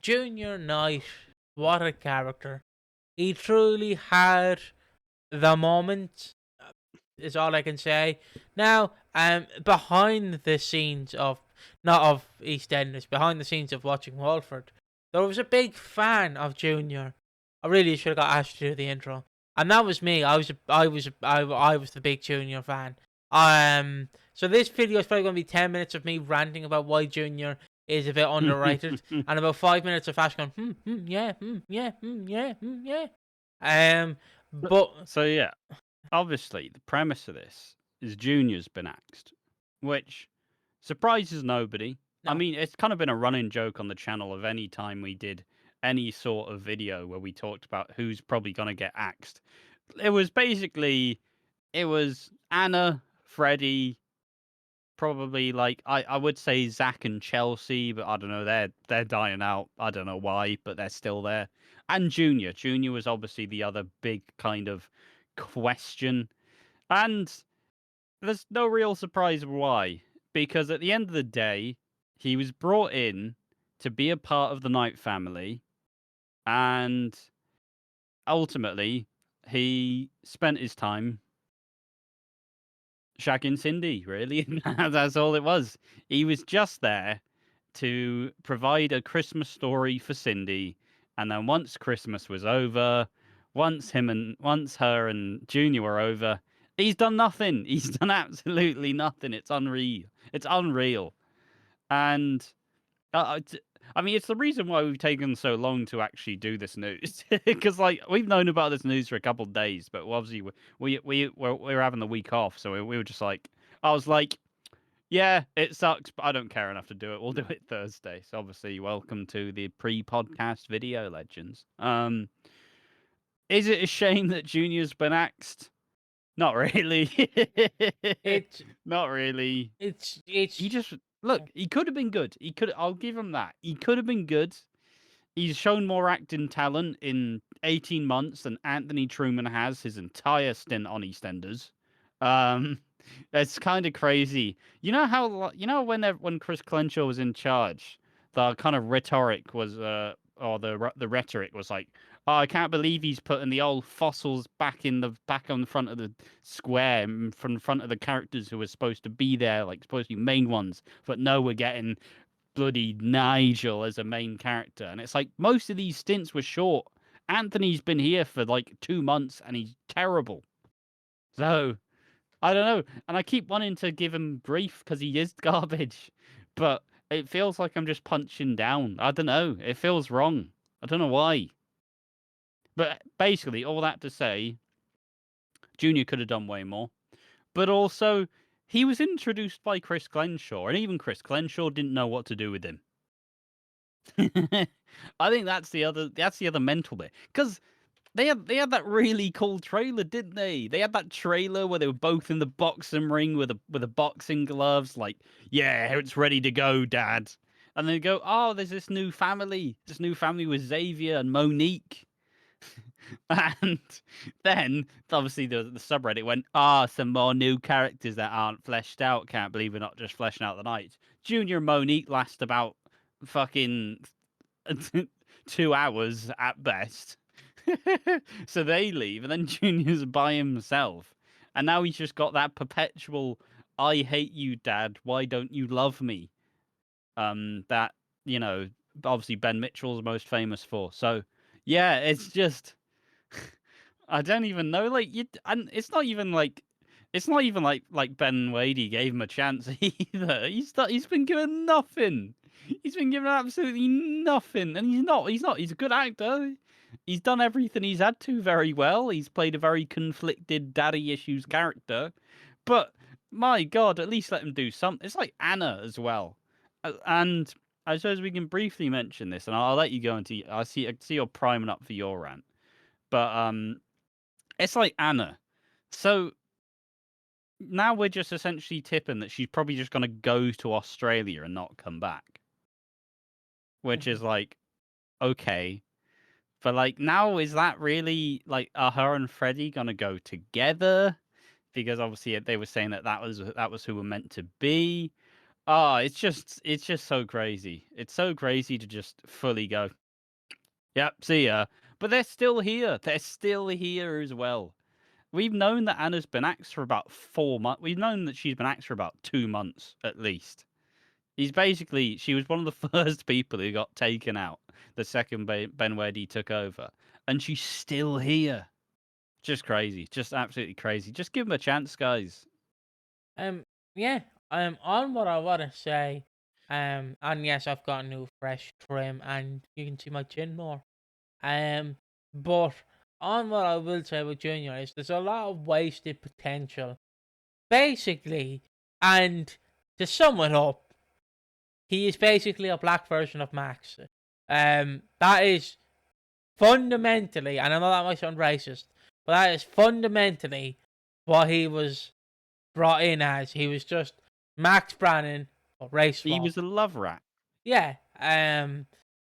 Junior Knight, what a character. He truly had the moment, is all I can say. Now, behind the scenes of, not of EastEnders, behind the scenes of Watching Walford, there was a big fan of Junior. I really should have got Ash to do the intro, and that was me. I was the big Junior fan. So this video is probably going to be 10 minutes of me ranting about why Junior is a bit underrated, and about 5 minutes of Ash going, yeah, yeah, yeah, yeah. But So yeah, obviously the premise of this is Junior's been axed, which surprises nobody. I no, mean, it's kind of been a running joke on the channel of any time we did any sort of video where we talked about who's probably going to get axed. It was basically, it was Anna, Freddie, probably like I would say Zach and Chelsea, but I don't know, they're dying out. I don't know why, but they're still there. And Junior. Junior was obviously the other big kind of question. And there's no real surprise why. Because at the end of the day, he was brought in to be a part of the Knight family, and ultimately he spent his time shagging Cindy, really. That's all it was. He was just there to provide a Christmas story for Cindy, and then once Christmas was over, once her and Junior were over, he's done nothing. He's done absolutely nothing. It's unreal. It's unreal. And uh, t- I mean, it's the reason why we've taken so long to actually do this news, because like we've known about this news for a couple of days, but obviously we were having the week off, so we were just like, I was like, yeah, it sucks, but I don't care enough to do it. We'll do it Thursday. So obviously, welcome to the pre-podcast video legends. Is it a shame that Junior's been axed? Not really. it's Not really. He it's just look. He could have been good. He could. I'll give him that. He could have been good. He's shown more acting talent in 18 months than Anthony Truman has his entire stint on EastEnders. Um, it's kind of crazy. You know how when Chris Crenshaw was in charge, the kind of rhetoric was or the rhetoric was like, oh, I can't believe he's putting the old fossils back on the front of the square, from front of the characters who were supposed to be there, like supposed to be main ones. But no, we're getting bloody Nigel as a main character. And it's like most of these stints were short. Anthony's been here for like 2 months and he's terrible. So I don't know. And I keep wanting to give him grief because he is garbage. But it feels like I'm just punching down. I don't know. It feels wrong. I don't know why. But basically, all that to say, Junior could have done way more. But also, he was introduced by Chris Crenshaw, and even Chris Crenshaw didn't know what to do with him. I think that's the other mental bit, because they had that really cool trailer, didn't they? They had that trailer where they were both in the boxing ring with the boxing gloves, like, yeah, it's ready to go, Dad. And they go, oh, there's this new family with Xavier and Monique. And then obviously the subreddit went, some more new characters that aren't fleshed out. Can't believe we're not just fleshing out the Knights. Junior and Monique last about fucking 2 hours at best. So they leave, and then Junior's by himself. And now he's just got that perpetual, I hate you, Dad, why don't you love me? That, you know, obviously Ben Mitchell's most famous for. So, yeah, it's just, I don't even know, like, and it's not even like Ben Wadey gave him a chance either. He's been given nothing. He's been given absolutely nothing, and he's a good actor. He's done everything he's had to very well. He's played a very conflicted daddy issues character, but my God, at least let him do something. It's like Anna as well, and I suppose we can briefly mention this, and I'll let you go into. I see you're priming up for your rant, but it's like Anna. So now we're just essentially tipping that she's probably just going to go to Australia and not come back, which is like, okay. But like now, is that really like, are her and Freddie gonna go together? Because obviously they were saying that was who we're meant to be. It's just so crazy. It's so crazy to just fully go, yep, see ya. But they're still here. They're still here as well. We've known that Anna's been axed for about 4 months. We've known that she's been axed for about 2 months at least. She was one of the first people who got taken out the second Ben Weddy took over, and she's still here. Just crazy, just absolutely crazy. Just give him a chance, guys. Um, yeah. On what I want to say, and yes, I've got a new fresh trim, and you can see my chin more. Um, but on what I will say with Junior is there's a lot of wasted potential, basically, and to sum it up, he is basically a black version of Max. That is fundamentally, and I know that might sound racist, but that is fundamentally what he was brought in as. He was just Max Brannon, but race He swap. was a love rat. Yeah.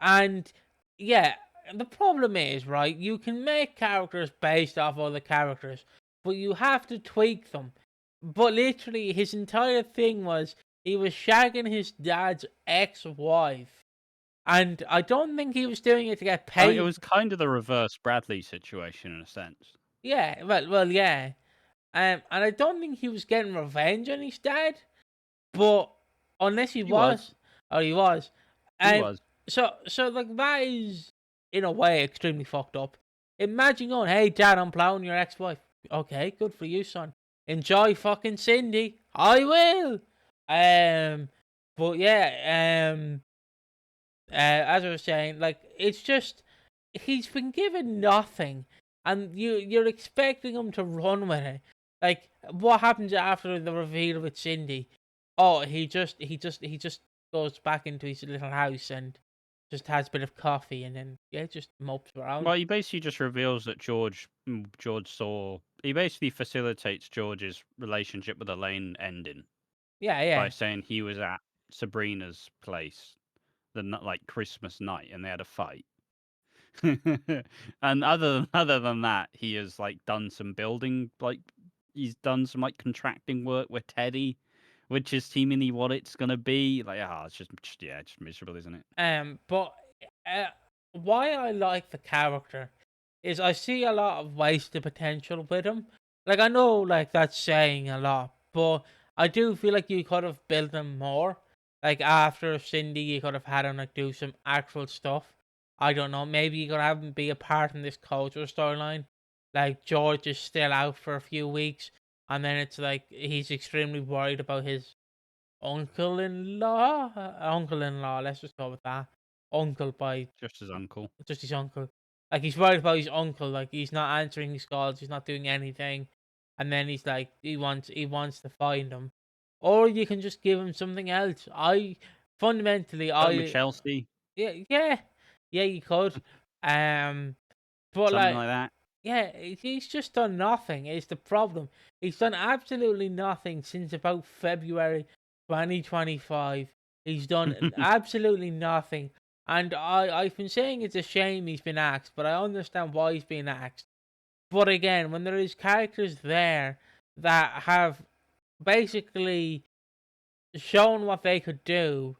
And yeah, the problem is, right, you can make characters based off other characters, but you have to tweak them. But literally, his entire thing was he was shagging his dad's ex-wife. And I don't think he was doing it to get I mean, it paid. was kind of the reverse Bradley situation in a sense. Yeah, yeah. And I don't think he was getting revenge on his dad. But unless he He was. was, or he was, He um, was. so like that is in a way extremely fucked up. Imagine going, "Hey, Dad, I'm plowing your ex-wife." Okay, good for you, son. Enjoy fucking Cindy. I will. But yeah, as I was saying, like it's just he's been given nothing, and you're expecting him to run with it. Like what happens after the reveal with Cindy? Oh, he just goes back into his little house and just has a bit of coffee, and then yeah, just mopes around. Well, he basically just reveals that George saw. He basically facilitates George's relationship with Elaine ending Yeah, by yeah. saying he was at Sabrina's place like Christmas night, and they had a fight. And other than that, he has like done some building, like he's done some like contracting work with Teddy, which is seemingly what it's gonna be. Like, it's just miserable, isn't it? But uh, why I like the character is I see a lot of wasted potential with him. Like I know, like that's saying a lot, but I do feel like you could have built him more. Like after Cindy, you could have had him like do some actual stuff. I don't know. Maybe you could have him be a part in this culture storyline. Like George is still out for a few weeks, and then it's like he's extremely worried about his uncle-in-law. Uncle-in-law. Let's just go with that. Uncle by Just his uncle. just his uncle. Like he's worried about his uncle. Like he's not answering his calls. He's not doing anything. And then he's like, he wants to find him, or you can just give him something else. Fundamentally, Put him with Chelsea, yeah, yeah, yeah, you could. Um, but something like, like that. yeah, he's just done nothing. Is the problem? He's done absolutely nothing since about February 2025. He's done absolutely nothing. And I've been saying it's a shame he's been axed, but I understand why he's been axed. But again, when there is characters there that have basically shown what they could do,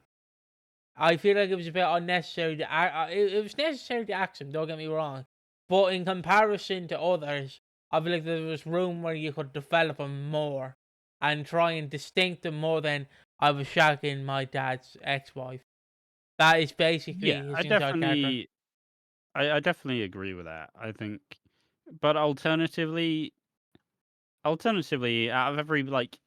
I feel like it was a bit unnecessary to it was necessary to axe him, don't get me wrong. But in comparison to others, I feel like there was room where you could develop him more and try and distinct him more than I was shagging my dad's ex-wife. That is basically Yeah, his entire character. I definitely agree with that. I think, but alternatively, out of every like,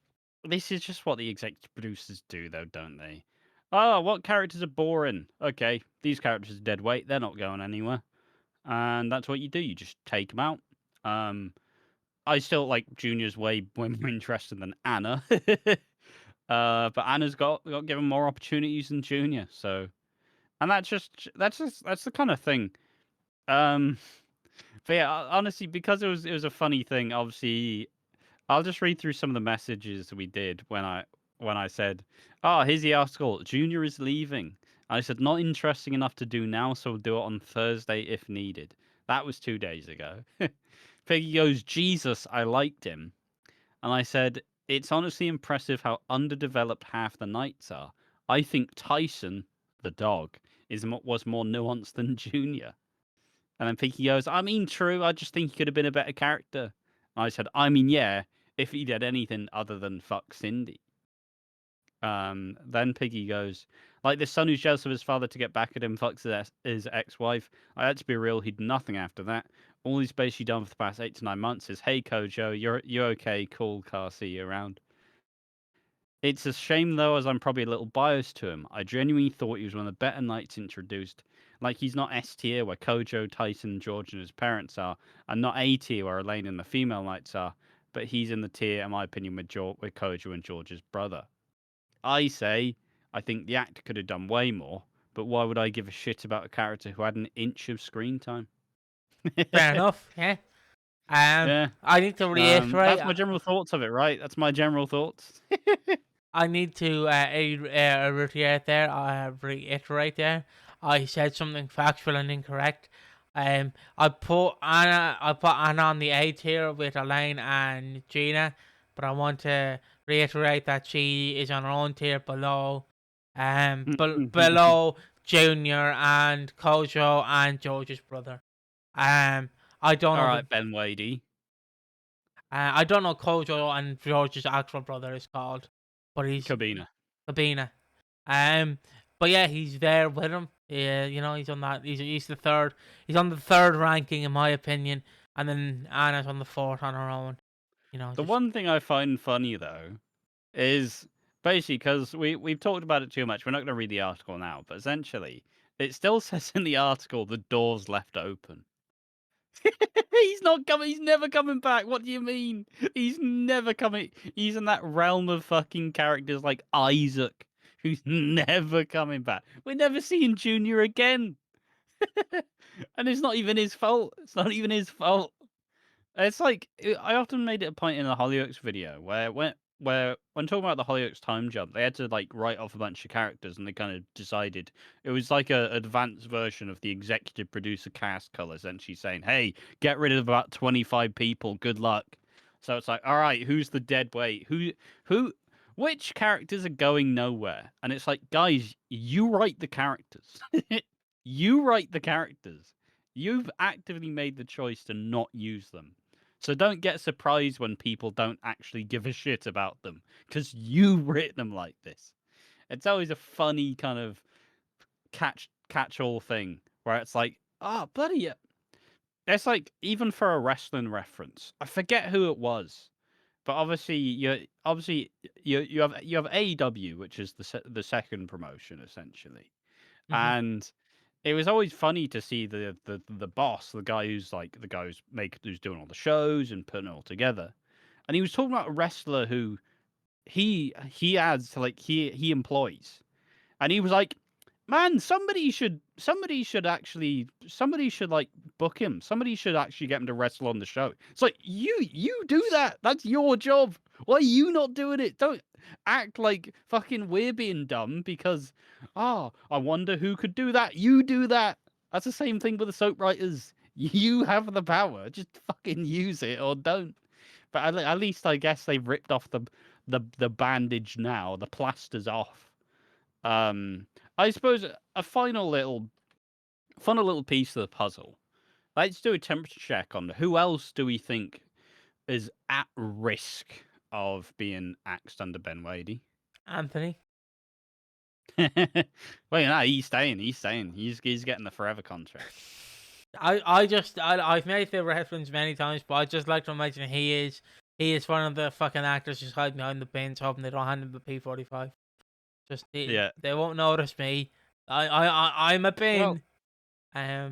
this is just what the executive producers do, though, don't they? Oh, what characters are boring? Okay, these characters are dead weight. They're not going anywhere, and that's what you do. You just take them out. Um, I still like Junior's way more interesting than Anna. But Anna's got given more opportunities than Junior, so and that's the kind of thing. Um, but yeah, honestly, because it was a funny thing. Obviously, I'll just read through some of the messages we did when I said, "Oh, here's the article. Junior is leaving." I said, "Not interesting enough to do now, so we'll do it on Thursday if needed." That was 2 days ago. Piggy goes, "Jesus, I liked him," and I said, It's honestly impressive how underdeveloped half the knights are. I think Tyson, the dog, was more nuanced than Junior. And then Piggy goes, I mean, true. I just think he could have been a better character. And I said, I mean, yeah, if he did anything other than fuck Cindy. Then Piggy goes, like this son who's jealous of his father to get back at him fucks his ex-wife. I had to be real. He'd nothing after that. All he's basically done for the past 8 to 9 months is, hey, Kojo, you're okay. Cool, car, see you around. It's a shame, though, as I'm probably a little biased to him. I genuinely thought he was one of the better knights introduced. Like, he's not S tier, where Kojo, Tyson, George, and his parents are, and not A tier, where Elaine and the female knights are, but he's in the tier, in my opinion, with Kojo and George's brother. I say, I think the actor could have done way more, but why would I give a shit about a character who had an inch of screen time? Fair enough. Yeah. Yeah. I need to reiterate. That's my general thoughts of it, right? That's my general thoughts. I need to reiterate there. I said something factual and incorrect. I put Anna on the A tier with Elaine and Gina, but I want to reiterate that she is on her own tier below, below Junior and Kojo and George's brother. I don't know. All right, Ben Wadey. I don't know Kojo and George's actual brother is called, but he's Kabina. But yeah, he's there with him. Yeah, he's on that. He's the third. He's on the third ranking in my opinion, and then Anna's on the fourth on her own. The one thing I find funny though is basically because we've talked about it too much. We're not going to read the article now, but essentially it still says in the article the door's left open. He's not coming. He's never coming back. What do you mean? He's never coming. He's in that realm of fucking characters like Isaac, who's never coming back. We're never seeing Junior again. And it's not even his fault. It's not even his fault. It's like I often made it a point in the Hollyoaks video where when talking about the Hollyoaks time jump, they had to like write off a bunch of characters, and they kind of decided it was like a advanced version of the executive producer cast color, essentially saying, "Hey, get rid of about 25 people. Good luck." So it's like, all right, who's the dead weight? Which characters are going nowhere? And it's like, guys, you write the characters. You write the characters. You've actively made the choice to not use them. So don't get surprised when people don't actually give a shit about them, because you written them like this. It's always a funny kind of catch-all thing where it's like, bloody yeah. It's like, even for a wrestling reference, I forget who it was, but obviously you have AEW, which is the second promotion essentially, and it was always funny to see the boss, the guy who's who's doing all the shows and putting it all together. And he was talking about a wrestler who he employs. And he was like, man, somebody should like book him. Somebody should actually get him to wrestle on the show. It's like, you do that. That's your job. Why are you not doing it? Don't act like fucking we're being dumb because, I wonder who could do that. You do that. That's the same thing with the soap writers. You have the power. Just fucking use it or don't. But at least I guess they've ripped off the bandage now. The plaster's off. I suppose a fun little piece of the puzzle. Let's do a temperature check on who else do we think is at risk of being axed under Ben Wadey. Anthony. Well, no, he's staying. He's getting the forever contract. I've made the reference many times, but I just like to imagine he is one of the fucking actors just hiding behind the bins, hoping they don't hand him the P45. They won't notice me. I'm a bin. Well, I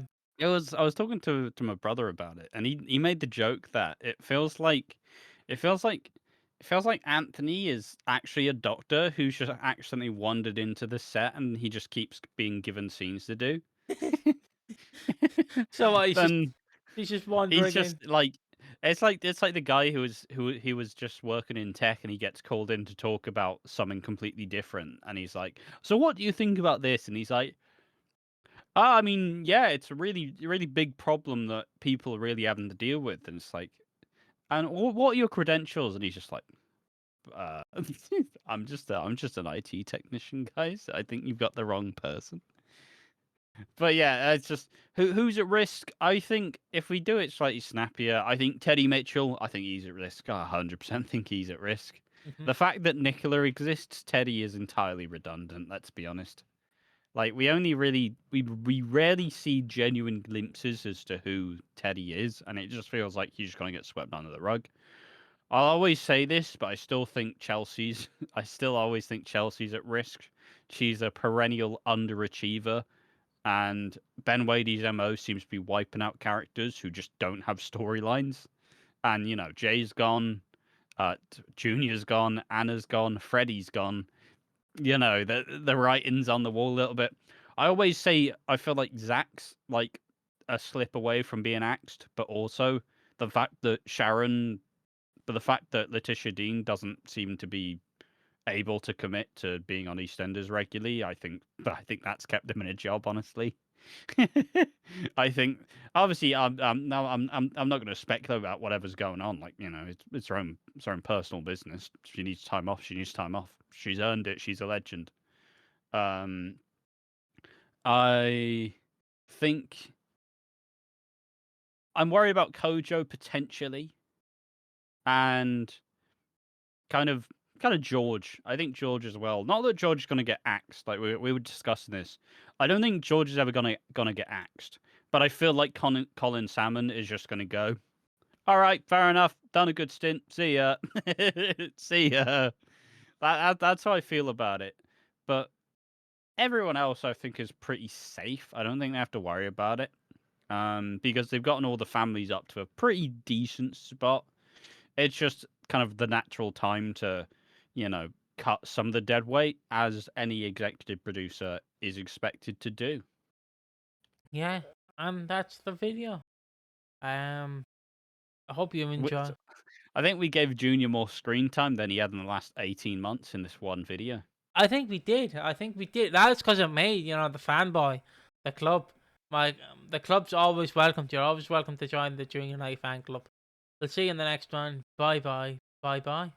was talking to my brother about it, and he made the joke that it feels like Anthony is actually a doctor who's just accidentally wandered into the set, and he just keeps being given scenes to do. So he's just wandering. He's just like it's like the guy who was just working in tech, and he gets called in to talk about something completely different, and he's like, "So what do you think about this?" And he's like, I mean, yeah, it's a really, really big problem that people are really having to deal with. And it's like, and what are your credentials? And he's just like, I'm just an IT technician, guys. I think you've got the wrong person. But yeah, it's just who's at risk. I think if we do it slightly snappier, I think Teddy Mitchell. I think he's at risk. I 100% think he's at risk. Mm-hmm. The fact that Nicola exists, Teddy is entirely redundant. Let's be honest. Like we only really we rarely see genuine glimpses as to who Teddy is, and it just feels like he's just gonna get swept under the rug. I'll always say this, but I still think Chelsea's. I still always think Chelsea's at risk. She's a perennial underachiever, and Ben Wadey's MO seems to be wiping out characters who just don't have storylines. And you know, Jay's gone, Junior's gone, Anna's gone, Freddie's gone. You know, the writing's on the wall a little bit. I always say I feel like Zach's like a slip away from being axed, but also the fact that the fact that Letitia Dean doesn't seem to be able to commit to being on EastEnders regularly, I think that's kept him in a job, honestly. I think obviously I'm not going to speculate about whatever's going on. Like, you know, it's her own personal business. She needs time off. She needs time off. She's earned it. She's a legend. I think I'm worried about Kojo potentially, and kind of George. I think George as well. Not that George is going to get axed. Like we were discussing this. I don't think George is ever gonna get axed. But I feel like Colin Salmon is just going to go. All right, fair enough. Done a good stint. See ya. See ya. That's how I feel about it. But everyone else, I think, is pretty safe. I don't think they have to worry about it. Because they've gotten all the families up to a pretty decent spot. It's just kind of the natural time to, you know, cut some of the dead weight, as any executive producer is expected to do. Yeah, and that's the video. I hope you enjoy. I think we gave Junior more screen time than he had in the last 18 months in this one video. I think we did. That's because of me, you know, the fanboy, the club. The club's always welcome. You're always welcome to join the Junior Night fan club. We'll see you in the next one. Bye bye. Bye bye.